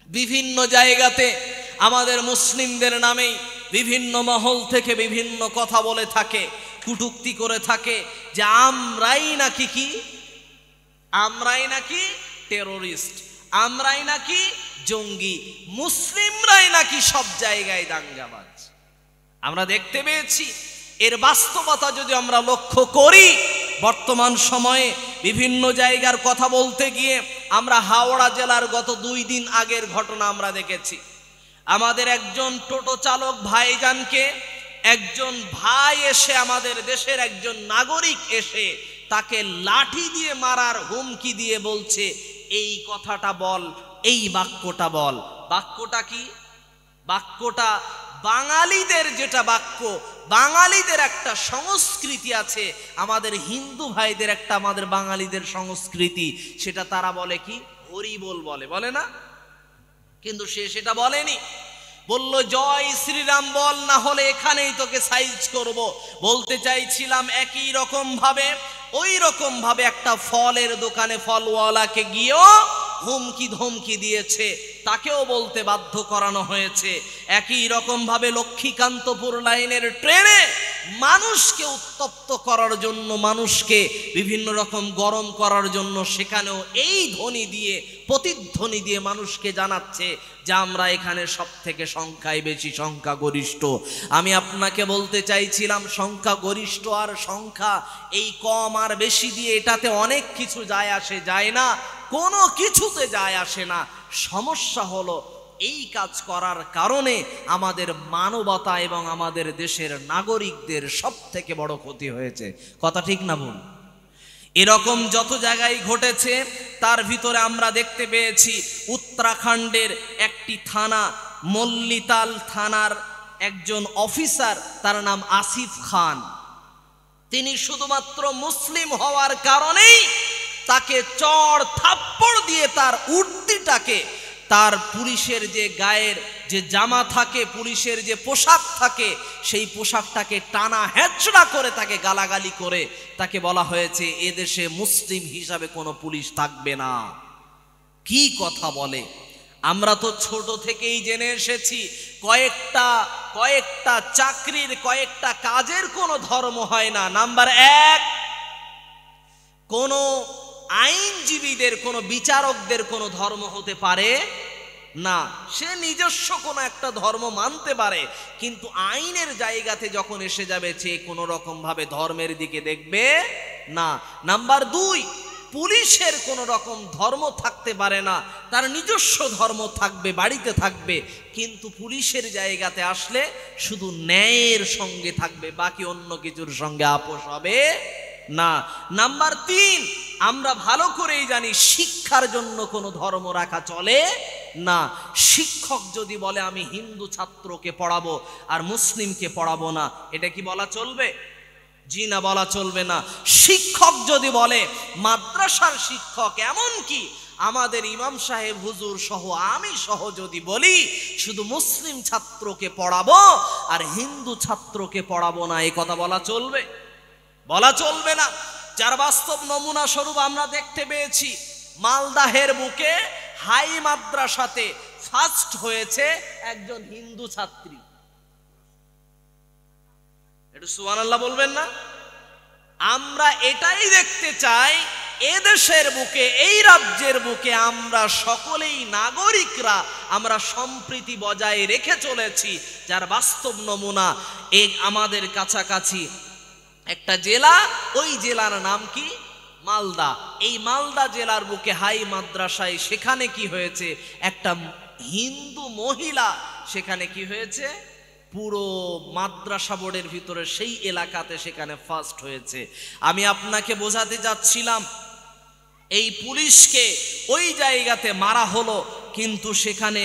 বিভিন্ন জায়গাতে আমাদের মুসলিমদের নামেই বিভিন্ন মহল থেকে বিভিন্ন কথা বলে থাকে, কটূক্তি করে থাকে যে আমরাই নাকি টেরোরিস্ট, আমরাই নাকি জঙ্গি, মুসলিমরাই নাকি সব জায়গায় দাঙ্গাবাজ। আমরা দেখতে পেয়েছি এর বাস্তবতা যদি আমরা লক্ষ্য করি, বর্তমান সময়ে বিভিন্ন জায়গার কথা বলতে গিয়ে আমরা হাওড়া জেলার গত 2 দিন আগের ঘটনা আমরা দেখেছি। আমাদের একজন টোটো চালক ভাইজানকে একজন ভাই এসে, আমাদের দেশের একজন নাগরিক এসে তাকে লাঠি দিয়ে মারার হুমকি দিয়ে বলছে এই কথাটা বল, এই বাক্যটা বল। বাক্যটা কি? বাক্যটা বাঙালিদের যেটা বাক্য, বাঙালিদের একটা সংস্কৃতি আছে, আমাদের হিন্দু ভাইদের একটা, আমাদের বাঙালিদের সংস্কৃতি, সেটা তারা বলে কি হরি বল বলে না? কিন্তু সে সেটা বলেনি, বলল জয় শ্রীরাম বল, না হলে এখানেই তোকে সাইজ করব। বলতে চাইছিলাম একই রকম ভাবে, ওই রকম ভাবে একটা ফলের দোকানে ফলওয়ালাকে গিয়েও হুমকি ধমকি দিয়েছে, তাকেও বলতে বাধ্য করানো হয়েছে। একই রকম ভাবে লক্ষ্মীকান্তপুর লাইনের ট্রেনে মানুষকে উত্তপ্ত করার জন্য, মানুষকে বিভিন্ন রকম গরম করার জন্য সেখানেও এই ধ্বনি দিয়ে, প্রতিধ্বনি দিয়ে মানুষকে জানাচ্ছে যে আমরা এখানে সব থেকে সংখ্যায় বেশি, সংখ্যাগরিষ্ঠ। আমি আপনাকে বলতে চাইছিলাম সংখ্যা গরিষ্ঠ আর সংখ্যা এই কম আর বেশি দিয়ে এটাতে অনেক কিছু যায় আসে যায় না, কোনো কিছুতে যায় আসে না। সমস্যা হলো এই কাজ করার কারণে আমাদের মানবতা এবং আমাদের দেশের নাগরিকদের সব থেকে বড় ক্ষতি হয়েছে। কথা ঠিক না বল? এরকম যত জায়গায় ঘটেছে তার ভিতরে আমরা দেখতে পেয়েছি উত্তরাখণ্ডের একটি থানা, মল্লিতাল থানার একজন অফিসার, তার নাম আসিফ খান। তিনি শুধুমাত্র মুসলিম হওয়ার কারণেই তাকে চড় থাপ্পড় দিয়ে তার উর্দিটাকে, তার পুলিশের যে গায়ের যে জামা থাকে, পুলিশের যে পোশাক থাকে, সেই পোশাকটাকে টানা হেঁচড়া করে তাকে গালাগালি করে তাকে বলা হয়েছে এদেশে মুসলিম হিসাবে কোনো পুলিশ থাকবে না। কি কথা বলে! আমরা তো ছোট থেকেই জেনে এসেছি কয়েকটা চাকরির, কয়েকটা কাজের কোনো ধর্ম হয় না। নাম্বার 1, কোনো আইনজীবীদের, কোনো বিচারকদের কোনো ধর্ম হতে পারে না। সে নিজস্ব কোনো একটা ধর্ম মানতে পারে, কিন্তু আইনের জায়গাতে যখন এসে যাবে সে কোনো রকম ভাবে ধর্মের দিকে দেখবে না। নাম্বার 2, পুলিশের কোনো রকম ধর্ম থাকতে পারে না, তার নিজস্ব ধর্ম থাকবে, বাড়িতে থাকবে, কিন্তু পুলিশের জায়গাতে আসলে শুধু ন্যায়ের সঙ্গে থাকবে, বাকি অন্য কিছুর সঙ্গে আপোষ হবে না। নাম্বার 3, আমরা ভালো করেই জানি শিক্ষার জন্য কোনো ধর্ম রাখা চলে না। শিক্ষক যদি বলে আমি হিন্দু ছাত্রকে পড়াবো আর মুসলিমকে পড়াবো না, এটা কি বলা চলবে? জি না, বলা চলবে না। শিক্ষক যদি বলে, মাদ্রাসার শিক্ষক, এমন কি আমাদের ইমাম সাহেব হুজুর সহ আমি সহ যদি বলি শুধু মুসলিম ছাত্রকে পড়াবো আর হিন্দু ছাত্রকে পড়াবো না, এই কথা বলা চলবে? বলা চলবে না। যার বাস্তব নমুনা স্বরূপ আমরা দেখতে পেয়েছি মালদাহের বুকে হাই মাদ্রাসাতে ফার্স্ট হয়েছে একজন হিন্দু ছাত্রী। একটু সুবহানাল্লাহ বলবেন না? আমরা এটাই দেখতে চাই এদেশের বুকে, এই রাজ্যের বুকে আমরা সকলেই নাগরিকরা আমরা সম্প্রীতি বজায় রেখে চলেছি। যার বাস্তব নমুনা আমাদের কাছাকাছি একটা জেলা, ওই জেলার নাম কি? মালদা। এই মালদা জেলার বুকে হাই মাদ্রাসায় সেখানে কি হয়েছে, একটা হিন্দু মহিলা সেখানে কি হয়েছে, পুরো মাদ্রাসা বোর্ডের ভিতরে সেই এলাকাতে সেখানে ফার্স্ট হয়েছে। আমি আপনাকে বোঝাতে যাচ্ছিলাম এই পুলিশকে ওই জায়গাতে মারা হলো, কিন্তু সেখানে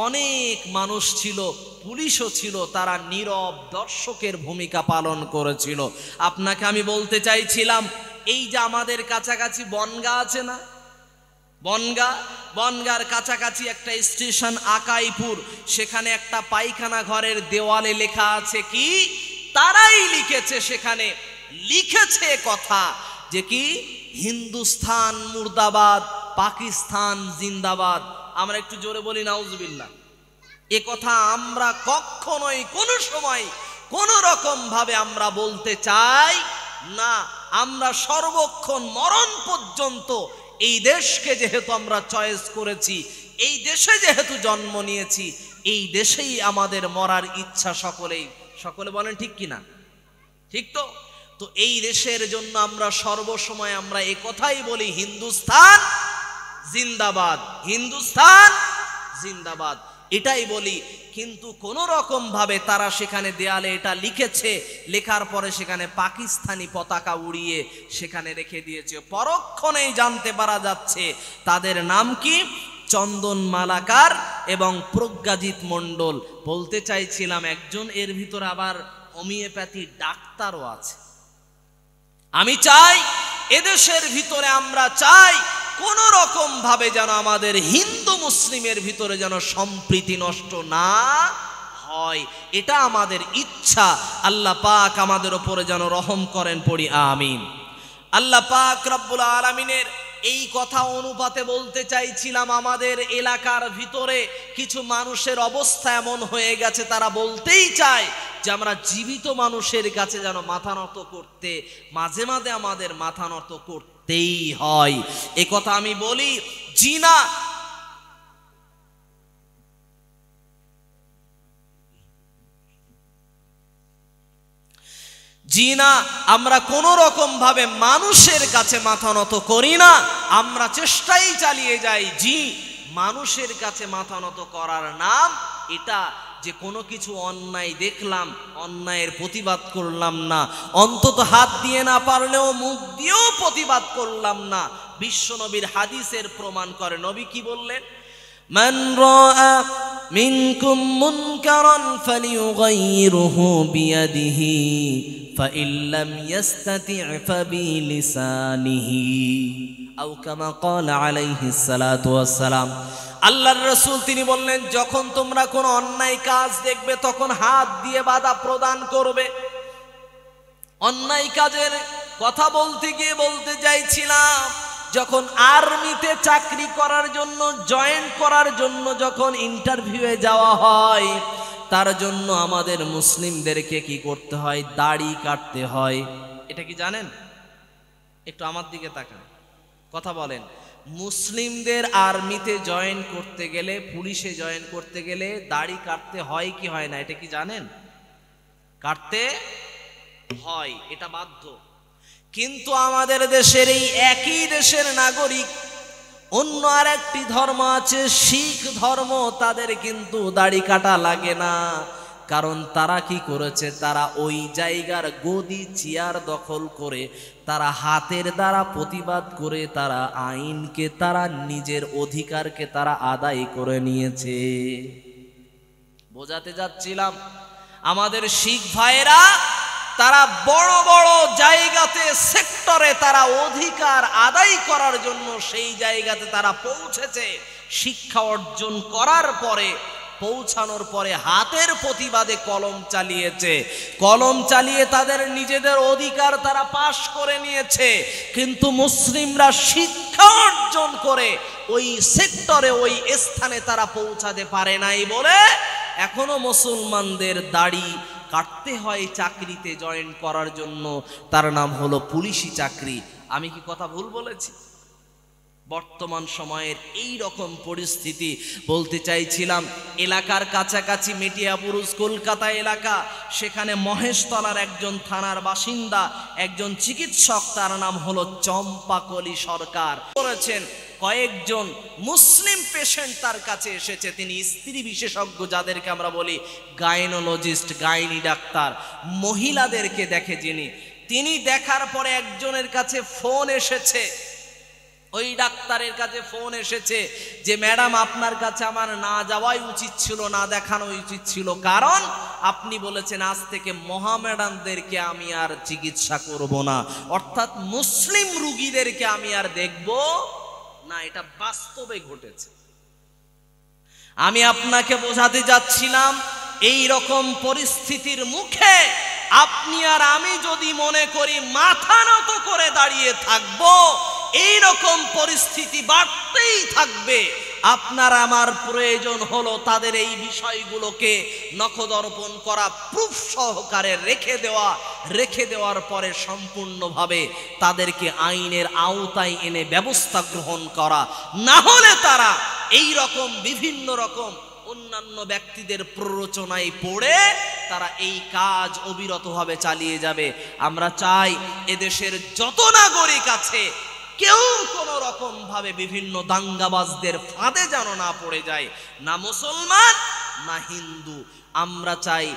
অনেক মানুষ ছিল, পুলিশও ছিল, তারা নীরব দর্শকের ভূমিকা পালন করেছিল। আপনাকে আমি বলতে চাইছিলাম এই যে আমাদের কাছাকাছি বনগা আছে না, বনগার কাছাকাছি একটা স্টেশন আকাইপুর, সেখানে একটা পায়খানা ঘরের দেওয়ালে লেখা আছে কি, তারাই লিখেছে, সেখানে লিখেছে কথা যে কি হিন্দুস্তান মুর্দাবাদ, পাকিস্তান জিন্দাবাদ। আমরা একটু জোরে বলি নাউজুবিল্লাহ। এ কথা আমরা কখনোই কোনো সময় কোনো রকম ভাবে আমরা বলতে চাই না। আমরা সর্বক্ষণ মরণ পর্যন্ত এই দেশকে যেহেতু আমরা চয়েস করেছি, এই দেশে যেহেতু জন্ম নিয়েছি, এই দেশেই আমাদের মরার ইচ্ছা সকলে বলেন ঠিক কিনা? ঠিক তো? তো এই দেশের জন্য আমরা সর্বসময় আমরা এই কথাই বলি, হিন্দুস্তান জিন্দাবাদ, হিন্দুস্তান জিন্দাবাদ, এটাই বলি। কিন্তু কোন রকম ভাবে তারা সেখানে দেয়ালে এটা লিখেছে, লেখার পরে সেখানে পাকিস্তানি পতাকা উড়িয়ে সেখানে রেখে দিয়েছে। পরক্ষণেই জানতে পারা যাচ্ছে তাদের নাম কি, চন্দন মালাকার এবং প্রজ্ঞাজিৎ মণ্ডল। বলতে চাইছিলাম একজন এর ভিতরে আবার হোমিওপ্যাথি ডাক্তারও আছে। আমি চাই এদেশের ভিতরে আমরা চাই কোন রকম ভাবে যেন আমাদের হিন্দু মুসলিমের ভিতরে যেন সম্প্রীতি নষ্ট না হয়, এটা আমাদের ইচ্ছা। আল্লাহ পাক আমাদের উপরে যেন রহম করেন, পড়ি আমিন। আল্লাহ পাক রব্বুল আলামিনের এই কথা অনুপাতে বলতে চাইছিলাম, আমাদের এলাকার ভিতরে কিছু মানুষের অবস্থা এমন হয়ে গেছে, তারা বলতেই চায় যে আমরা জীবিত মানুষের কাছে যেন মাথা নত করতে, মাঝে মাঝে আমাদের মাথা নত করতেই হয়। এ কথা আমি বলি জিনা আমরা কোন রকম ভাবে মানুষের কাছে মাথা নত করি না, আমরা চেষ্টাই চালিয়ে যাই মানুষের কাছে মাথা নত করার নাম এটা যে কোনো কিছু অন্যায় দেখলাম, অন্যায়ের প্রতিবাদ করলাম না, অন্তত হাত দিয়ে না পারলেও মুখ দিয়েও প্রতিবাদ করলাম না। বিশ্বনবীর হাদিসের প্রমাণ করে, নবী কি বললেন? মান রাআ মিনকুম মুনকারান ফালিয়ুগাইয়িরহু বিয়াদিহি ফাইন লাম ইস্তাতি' ফাবিলিসানিহি আও কামা ক্বালা আলাইহিস সালাতু ওয়াস সালাম। আল্লাহর রাসূল তিনি বললেন, যখন তোমরা কোনো অন্যায় কাজ দেখবে তখন হাত দিয়ে বাধা প্রদান করবে। অন্যায় কাজের কথা বলতে গিয়ে বলতে চাইছিলাম, যখন আর্মিতে চাকরি করার জন্য জয়েন করার জন্য যখন ইন্টারভিউয়ে যাওয়া হয়, তার জন্য আমাদের মুসলিমদেরকে কি করতে হয়? দাড়ি কাটতে হয়। এটা কি জানেন? একটু আমার দিকে তাকান, কথা বলেন। মুসলিমদের আর্মিতে জয়েন করতে গেলে, পুলিশে জয়েন করতে গেলে দাড়ি কাটতে হয় কি হয় না? এটা কি জানেন? কাটতে হয়, এটা বাধ্য। কিন্তু আমাদের দেশের এই একই দেশের নাগরিক অন্য আর একটি ধর্ম আছে, শিখ ধর্ম, তাদের কিন্তু দাড়ি কাটা লাগে না। কারণ তারা কি করেছে? তারা ওই জায়গার গদি চেয়ার দখল করে তারা হাতের দ্বারা প্রতিবাদ করে তারা আইনকে, তারা নিজের অধিকারকে তারা আদায় করে নিয়েছে। বোঝাতে যাচ্ছিলাম, আমাদের শিখ ভাইরা তারা বড় বড় জায়গাতে, সেক্টরে তারা অধিকার আদায় করার জন্য সেই জায়গাতে তারা পৌঁছেছে। শিক্ষা অর্জন করার পরে, পৌঁছানোর পরে হাতের প্রতিবাদে কলম চালিয়েছে, কলম চালিয়ে তাদের নিজেদের অধিকার তারা পাশ করে নিয়েছে। কিন্তু মুসলিমরা শিক্ষা অর্জন করে ওই সেক্টরে, ওই স্থানে তারা পৌঁছাতে পারে নাই বলে এখনো মুসলমানদের দাড়ি কাটতে হয় চাকরিতে জয়েন করার জন্য। তার নাম হলো পুলিশি চাকরি। আমি কি কথা ভুল বলেছি? বর্তমান সময়ের এই রকম পরিস্থিতি। বলতে চাইছিলাম, এলাকার কাছাকাছি মেটিয়াবুরুজ কলকাতা এলাকা, সেখানে মহেশতলার একজন থানার বাসিন্দা, একজন চিকিৎসক, তার নাম হলো চম্পাকলি সরকার, করেছেন কয়েকজন মুসলিম পেশেন্ট তার কাছে এসেছে। তিনি স্ত্রী বিশেষজ্ঞ, যাদেরকে আমরা বলি গাইনোলজিস্ট, গাইনি ডাক্তার, মহিলাদেরকে দেখে যিনি। তিনি দেখার পরে একজনের কাছে ফোন এসেছে, ওই ডাক্তারের কাছে ফোন এসেছে যে ম্যাডাম, আপনার কাছে আমার না যাওয়াই উচিত ছিল, না দেখানো উচিত ছিল, কারণ আপনি বলেছেন আজ থেকে মোহামেডানদেরকে আমি আর চিকিৎসা করব না, অর্থাৎ মুসলিম রোগীদেরকে আমি আর দেখব না। এটা বাস্তবে ঘটেছে। আমি আপনাকে বোঝাতে যাচ্ছিলাম, এই রকম পরিস্থিতির মুখে আপনি আর আমি যদি মনে করি মাথা নত করে দাঁড়িয়ে থাকবো, এই রকম পরিস্থিতি বাড়তেই থাকবে। আপনার আমার প্রয়োজন হলো তাদের এই বিষয়গুলোকে নখদর্পণ করা, প্রুফ সহকারে রেখে দেওয়ার পরে সম্পূর্ণভাবে তাদেরকে আইনের আওতায় এনে ব্যবস্থা গ্রহণ করা। না হলে তারা এই রকম বিভিন্ন রকম অন্যান্য ব্যক্তিদের প্ররোচনায় পড়ে তারা এই কাজ অবিরতভাবে চালিয়ে যাবে। আমরা চাই এদেশের যত নাগরিক আছে কেউ কোনো রকম ভাবে বিভিন্ন দাঙ্গাবাজদের ফাঁদে যেন না পড়ে যায়, না মুসলমান না হিন্দু। আমরা চাই